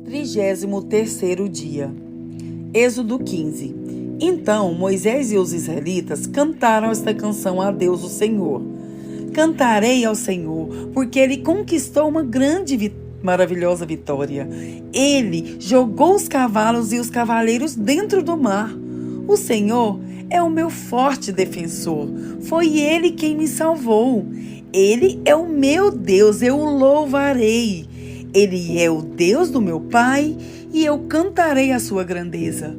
33º dia. Êxodo 15. Então Moisés e os israelitas cantaram esta canção a Deus, o Senhor. Cantarei ao Senhor, porque Ele conquistou uma grande maravilhosa vitória. Ele jogou os cavalos e os cavaleiros dentro do mar. O Senhor é o meu forte defensor. Foi Ele quem me salvou. Ele é o meu Deus, eu o louvarei. Ele é o Deus do meu pai e eu cantarei a sua grandeza.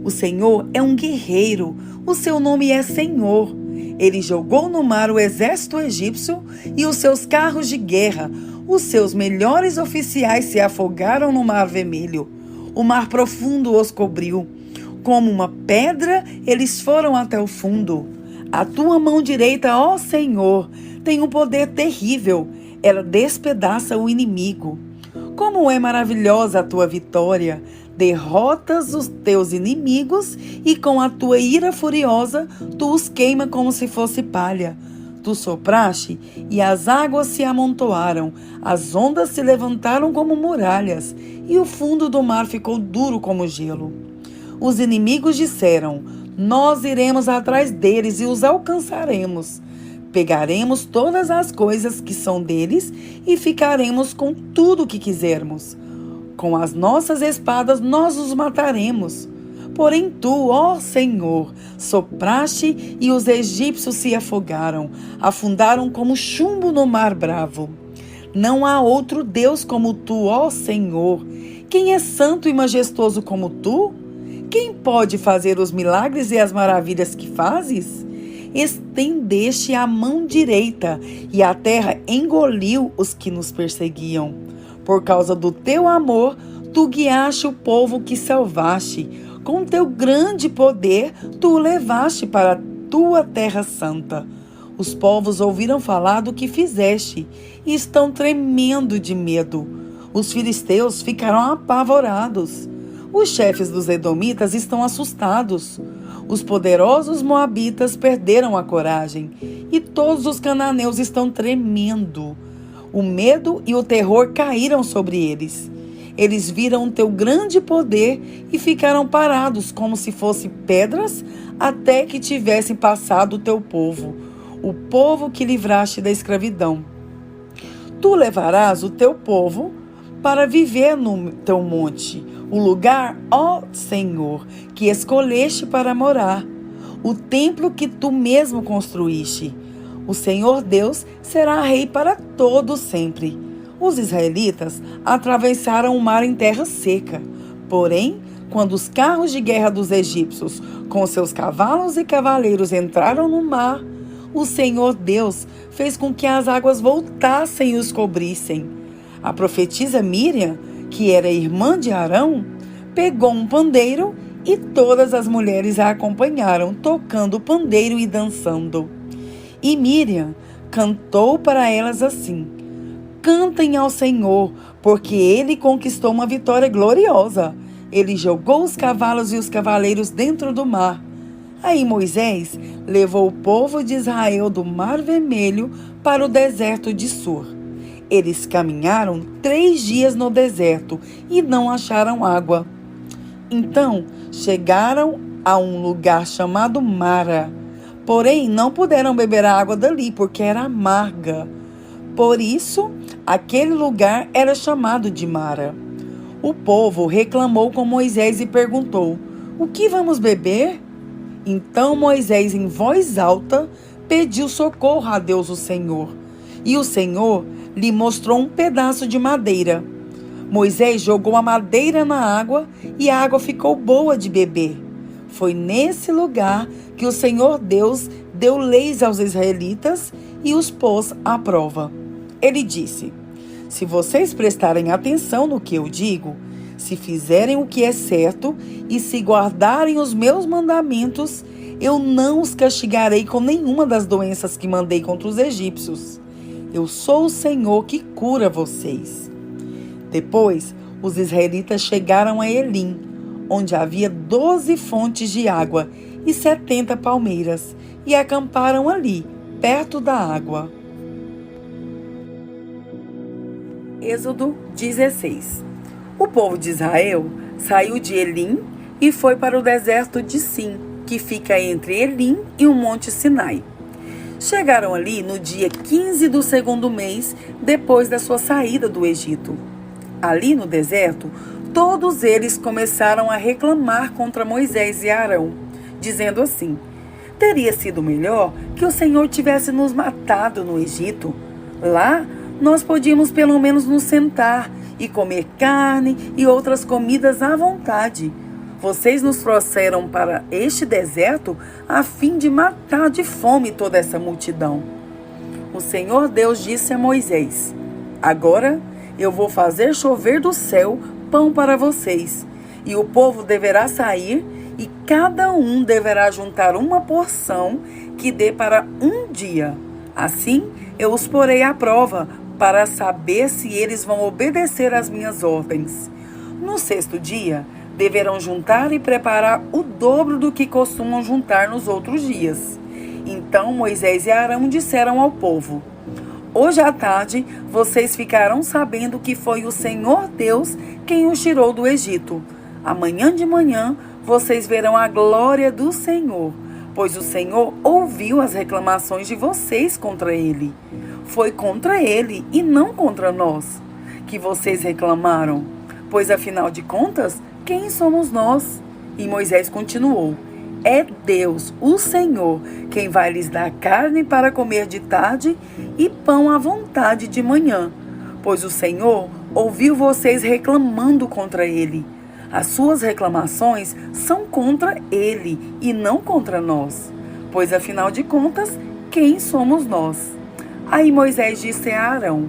O Senhor é um guerreiro, o seu nome é Senhor. Ele jogou no mar o exército egípcio e os seus carros de guerra. Os seus melhores oficiais se afogaram no mar vermelho. O mar profundo os cobriu. Como uma pedra, eles foram até o fundo. A tua mão direita, ó Senhor, tem um poder terrível. Ela despedaça o inimigo. Como é maravilhosa a tua vitória! Derrotas os teus inimigos e com a tua ira furiosa, tu os queima como se fosse palha. Tu sopraste e as águas se amontoaram, as ondas se levantaram como muralhas e o fundo do mar ficou duro como gelo. Os inimigos disseram: nós iremos atrás deles e os alcançaremos. Pegaremos todas as coisas que são deles e ficaremos com tudo o que quisermos. Com as nossas espadas nós os mataremos. Porém tu, ó Senhor, sopraste e os egípcios se afogaram, afundaram como chumbo no mar bravo. Não há outro Deus como tu, ó Senhor. Quem é santo e majestoso como tu? Quem pode fazer os milagres e as maravilhas que fazes? Estendeste a mão direita e a terra engoliu os que nos perseguiam. Por causa do teu amor, tu guiaste o povo que salvaste. Com teu grande poder, tu o levaste para a tua terra santa. Os povos ouviram falar do que fizeste e estão tremendo de medo. Os filisteus ficaram apavorados. Os chefes dos edomitas estão assustados. Os poderosos moabitas perderam a coragem e todos os cananeus estão tremendo. O medo e o terror caíram sobre eles. Eles viram o teu grande poder e ficaram parados como se fossem pedras até que tivessem passado o teu povo, o povo que livraste da escravidão. Tu levarás o teu povo para viver no teu monte, o lugar, ó Senhor, que escolheste para morar, o templo que tu mesmo construíste. O Senhor Deus será rei para todo sempre. Os israelitas atravessaram o mar em terra seca. Porém, quando os carros de guerra dos egípcios, com seus cavalos e cavaleiros, entraram no mar, o Senhor Deus fez com que as águas voltassem e os cobrissem. A profetisa Miriam, que era irmã de Arão, pegou um pandeiro e todas as mulheres a acompanharam, tocando o pandeiro e dançando. E Miriam cantou para elas assim: cantem ao Senhor, porque Ele conquistou uma vitória gloriosa. Ele jogou os cavalos e os cavaleiros dentro do mar. Aí Moisés levou o povo de Israel do Mar Vermelho para o deserto de Sur. Eles caminharam 3 dias no deserto e não acharam água. Então chegaram a um lugar chamado Mara. Porém, não puderam beber a água dali, porque era amarga. Por isso, aquele lugar era chamado de Mara. O povo reclamou com Moisés e perguntou: o que vamos beber? Então Moisés, em voz alta, pediu socorro a Deus, o Senhor. E o Senhor lhe mostrou um pedaço de madeira. Moisés jogou a madeira na água e a água ficou boa de beber. Foi nesse lugar que o Senhor Deus deu leis aos israelitas e os pôs à prova. Ele disse: se vocês prestarem atenção no que eu digo, se fizerem o que é certo e se guardarem os meus mandamentos, eu não os castigarei com nenhuma das doenças que mandei contra os egípcios. Eu sou o Senhor que cura vocês. Depois, os israelitas chegaram a Elim, onde havia 12 fontes de água e 70 palmeiras, e acamparam ali, perto da água. Êxodo 16. O povo de Israel saiu de Elim e foi para o deserto de Sim, que fica entre Elim e o Monte Sinai. Chegaram ali no dia 15 do segundo mês, depois da sua saída do Egito. Ali no deserto, todos eles começaram a reclamar contra Moisés e Arão, dizendo assim: teria sido melhor que o Senhor tivesse nos matado no Egito. Lá, nós podíamos pelo menos nos sentar e comer carne e outras comidas à vontade. Vocês nos trouxeram para este deserto a fim de matar de fome toda essa multidão. O Senhor Deus disse a Moisés: agora eu vou fazer chover do céu pão para vocês, e o povo deverá sair, e cada um deverá juntar uma porção que dê para um dia. Assim eu os porei à prova, para saber se eles vão obedecer às minhas ordens. No sexto dia, deverão juntar e preparar o dobro do que costumam juntar nos outros dias. Então Moisés e Arão disseram ao povo: hoje à tarde vocês ficarão sabendo que foi o Senhor Deus quem os tirou do Egito. Amanhã de manhã vocês verão a glória do Senhor, pois o Senhor ouviu as reclamações de vocês contra ele. Foi contra ele e não contra nós que vocês reclamaram, pois afinal de contas, quem somos nós? E Moisés continuou: é Deus, o Senhor, quem vai lhes dar carne para comer de tarde e pão à vontade de manhã, pois o Senhor ouviu vocês reclamando contra ele. As suas reclamações são contra ele e não contra nós, pois afinal de contas, quem somos nós? Aí Moisés disse a Arão: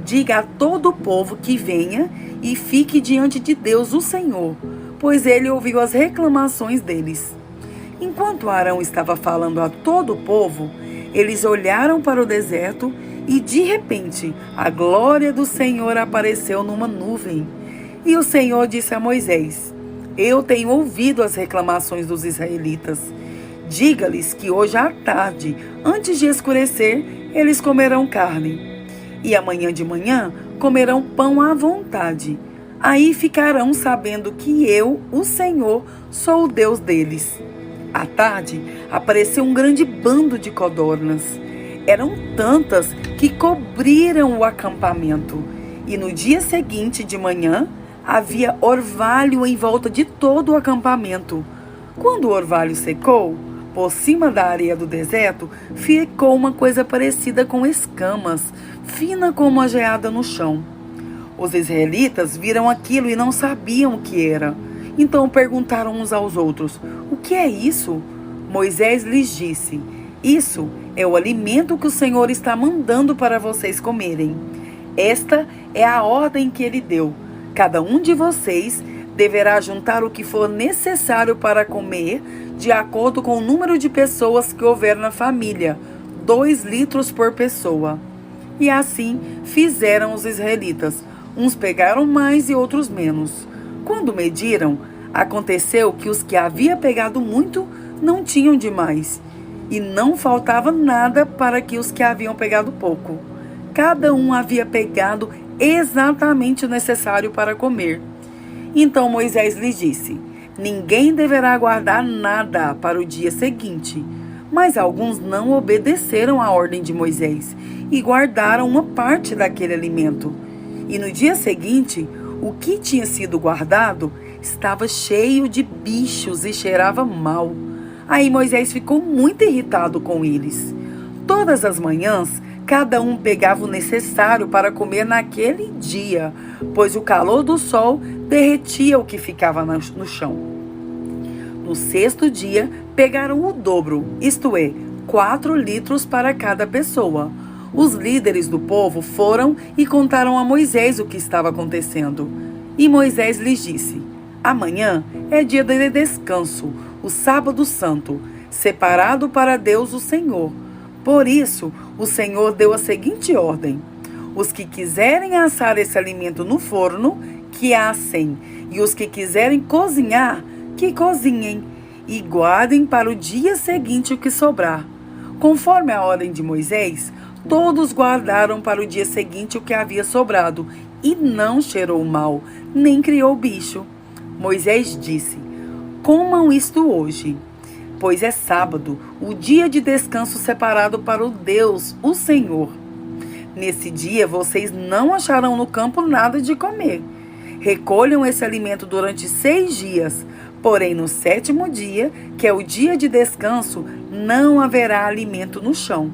diga a todo o povo que venha e fique diante de Deus o Senhor, pois ele ouviu as reclamações deles. Enquanto Arão estava falando a todo o povo, eles olharam para o deserto e, de repente, a glória do Senhor apareceu numa nuvem. E o Senhor disse a Moisés: eu tenho ouvido as reclamações dos israelitas. Diga-lhes que hoje à tarde, antes de escurecer, eles comerão carne. E amanhã de manhã comerão pão à vontade. Aí ficarão sabendo que eu, o Senhor, sou o Deus deles. À tarde, apareceu um grande bando de codornas. Eram tantas que cobriram o acampamento. E no dia seguinte de manhã, havia orvalho em volta de todo o acampamento. Quando o orvalho secou, por cima da areia do deserto, ficou uma coisa parecida com escamas, fina como a geada no chão. Os israelitas viram aquilo e não sabiam o que era. Então perguntaram uns aos outros: o que é isso? Moisés lhes disse: isso é o alimento que o Senhor está mandando para vocês comerem. Esta é a ordem que ele deu: cada um de vocês deverá juntar o que for necessário para comer, de acordo com o número de pessoas que houver na família, 2 litros por pessoa. E assim fizeram os israelitas. Uns pegaram mais e outros menos. Quando mediram, aconteceu que os que havia pegado muito não tinham demais, e não faltava nada para que os que haviam pegado pouco. Cada um havia pegado exatamente o necessário para comer. Então Moisés lhes disse: ninguém deverá guardar nada para o dia seguinte. Mas alguns não obedeceram à ordem de Moisés e guardaram uma parte daquele alimento. E no dia seguinte, o que tinha sido guardado estava cheio de bichos e cheirava mal. Aí Moisés ficou muito irritado com eles. Todas as manhãs, cada um pegava o necessário para comer naquele dia, pois o calor do sol derretia o que ficava no chão. No sexto dia, pegaram o dobro, isto é, 4 litros para cada pessoa. Os líderes do povo foram e contaram a Moisés o que estava acontecendo. E Moisés lhes disse: amanhã é dia de descanso, o sábado santo, separado para Deus o Senhor. Por isso, o Senhor deu a seguinte ordem: os que quiserem assar esse alimento no forno, que assem, e os que quiserem cozinhar, que cozinhem, e guardem para o dia seguinte o que sobrar. Conforme a ordem de Moisés, todos guardaram para o dia seguinte o que havia sobrado, e não cheirou mal, nem criou bicho. Moisés disse: comam isto hoje, pois é sábado, o dia de descanso separado para o Deus, o Senhor. Nesse dia vocês não acharão no campo nada de comer. Recolham esse alimento durante 6 dias, porém no 7º dia, que é o dia de descanso, não haverá alimento no chão.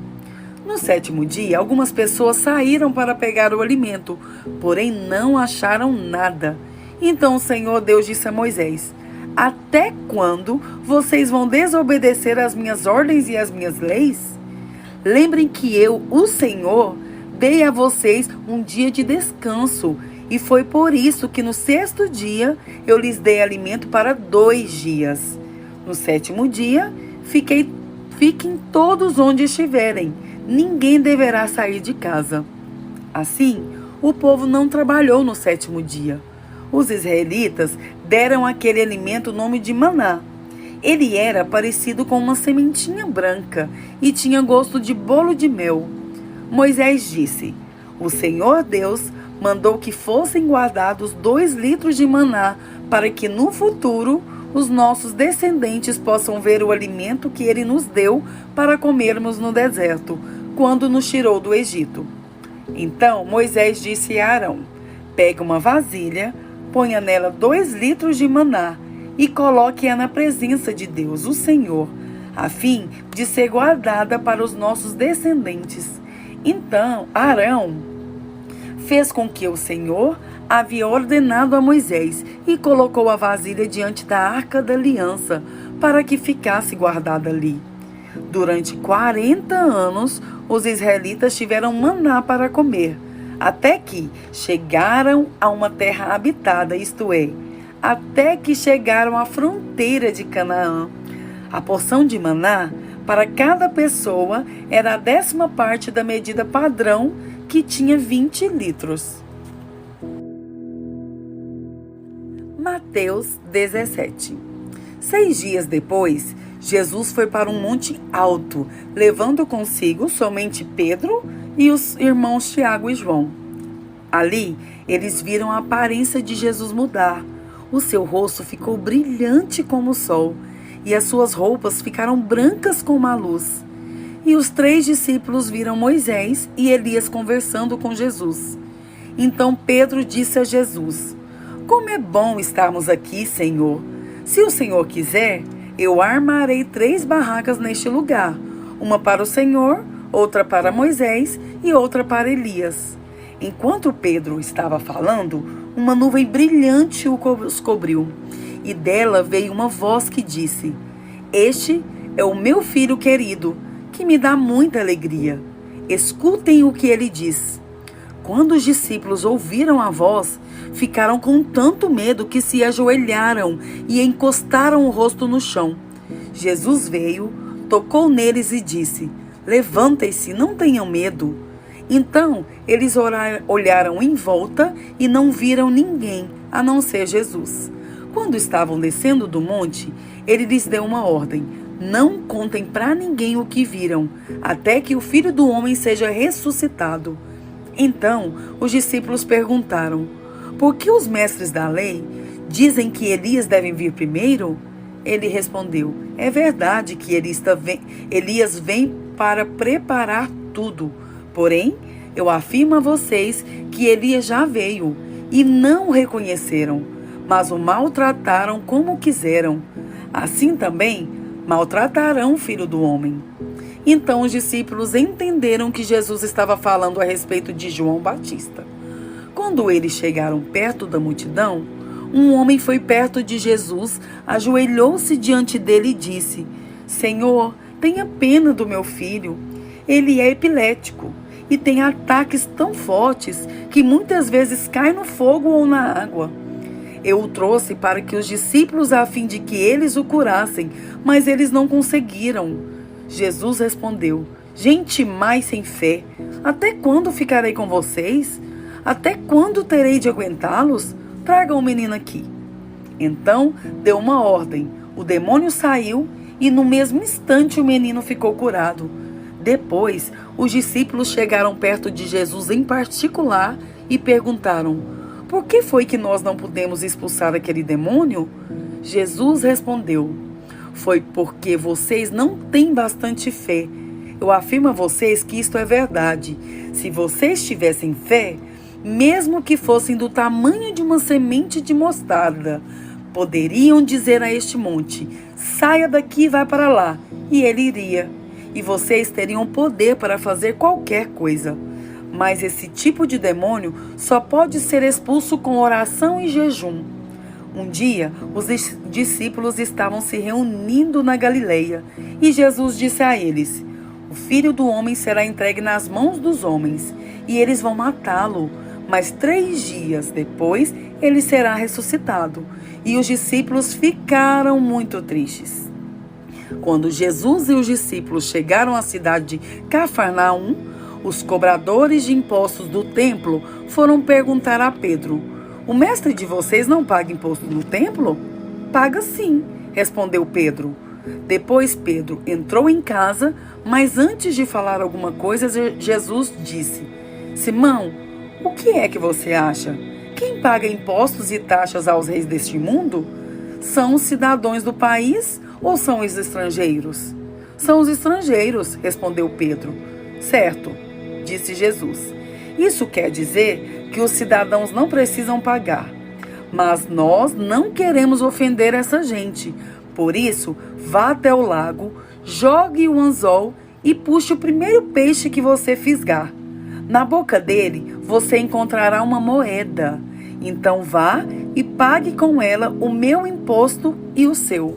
No 7º dia, algumas pessoas saíram para pegar o alimento, porém não acharam nada. Então o Senhor Deus disse a Moisés: até quando vocês vão desobedecer às minhas ordens e às minhas leis? Lembrem que eu, o Senhor, dei a vocês um dia de descanso, e foi por isso que no 6º dia eu lhes dei alimento para 2 dias. No 7º dia, fiquem todos onde estiverem. Ninguém deverá sair de casa. Assim, o povo não trabalhou no 7º dia. Os israelitas deram àquele alimento o nome de maná. Ele era parecido com uma sementinha branca e tinha gosto de bolo de mel. Moisés disse: o Senhor Deus mandou que fossem guardados 2 litros de maná para que no futuro os nossos descendentes possam ver o alimento que ele nos deu para comermos no deserto, quando nos tirou do Egito. Então Moisés disse a Arão: pegue uma vasilha, ponha nela 2 litros de maná e coloque-a na presença de Deus, o Senhor, a fim de ser guardada para os nossos descendentes. Então Arão fez com que o Senhor havia ordenado a Moisés e colocou a vasilha diante da arca da aliança para que ficasse guardada ali. Durante 40 anos, os israelitas tiveram maná para comer, até que chegaram a uma terra habitada, isto é, até que chegaram à fronteira de Canaã. A porção de maná para cada pessoa era a 10ª parte da medida padrão, que tinha 20 litros. Mateus 17. 6 dias depois, Jesus foi para um monte alto, levando consigo somente Pedro e os irmãos Tiago e João. Ali, eles viram a aparência de Jesus mudar. O seu rosto ficou brilhante como o sol, e as suas roupas ficaram brancas como a luz. E os 3 discípulos viram Moisés e Elias conversando com Jesus. Então Pedro disse a Jesus: como é bom estarmos aqui, Senhor. Se o Senhor quiser, eu armarei 3 barracas neste lugar, uma para o Senhor, outra para Moisés e outra para Elias. Enquanto Pedro estava falando, uma nuvem brilhante os cobriu, e dela veio uma voz que disse: este é o meu filho querido, que me dá muita alegria. Escutem o que ele diz. Quando os discípulos ouviram a voz, ficaram com tanto medo que se ajoelharam e encostaram o rosto no chão. Jesus veio, tocou neles e disse: levantem-se, não tenham medo. Então eles olharam em volta e não viram ninguém, a não ser Jesus. Quando estavam descendo do monte, ele lhes deu uma ordem: não contem para ninguém o que viram, até que o Filho do Homem seja ressuscitado. Então os discípulos perguntaram: por que os mestres da lei dizem que Elias deve vir primeiro? Ele respondeu: é verdade que Elias vem para preparar tudo. Porém, eu afirmo a vocês que Elias já veio e não o reconheceram, mas o maltrataram como quiseram. Assim também maltratarão o Filho do Homem. Então os discípulos entenderam que Jesus estava falando a respeito de João Batista. Quando eles chegaram perto da multidão, um homem foi perto de Jesus, ajoelhou-se diante dele e disse: Senhor, tenha pena do meu filho. Ele é epilético e tem ataques tão fortes que muitas vezes cai no fogo ou na água. Eu o trouxe para que os discípulos, a fim de que eles o curassem, mas eles não conseguiram. Jesus respondeu: gente mais sem fé, até quando ficarei com vocês? Até quando terei de aguentá-los? Tragam o menino aqui. Então deu uma ordem, o demônio saiu e no mesmo instante o menino ficou curado. Depois, os discípulos chegaram perto de Jesus em particular e perguntaram: por que foi que nós não pudemos expulsar aquele demônio? Jesus respondeu: foi porque vocês não têm bastante fé. Eu afirmo a vocês que isto é verdade. Se vocês tivessem fé, mesmo que fossem do tamanho de uma semente de mostarda, poderiam dizer a este monte: saia daqui e vai para lá, e ele iria. E vocês teriam poder para fazer qualquer coisa. Mas esse tipo de demônio só pode ser expulso com oração e jejum. Um dia, os discípulos estavam se reunindo na Galileia, e Jesus disse a eles: o Filho do Homem será entregue nas mãos dos homens, e eles vão matá-lo. Mas 3 dias depois, ele será ressuscitado. E os discípulos ficaram muito tristes. Quando Jesus e os discípulos chegaram à cidade de Cafarnaum, os cobradores de impostos do templo foram perguntar a Pedro: o mestre de vocês não paga imposto no templo? Paga sim, respondeu Pedro. Depois Pedro entrou em casa, mas antes de falar alguma coisa, Jesus disse: Simão, o que é que você acha? Quem paga impostos e taxas aos reis deste mundo? São os cidadãos do país ou são os estrangeiros? São os estrangeiros, respondeu Pedro. Certo, disse Jesus. Isso quer dizer que os cidadãos não precisam pagar. Mas nós não queremos ofender essa gente. Por isso, vá até o lago, jogue o anzol e puxe o primeiro peixe que você fisgar. Na boca dele, você encontrará uma moeda. Então vá e pague com ela o meu imposto e o seu.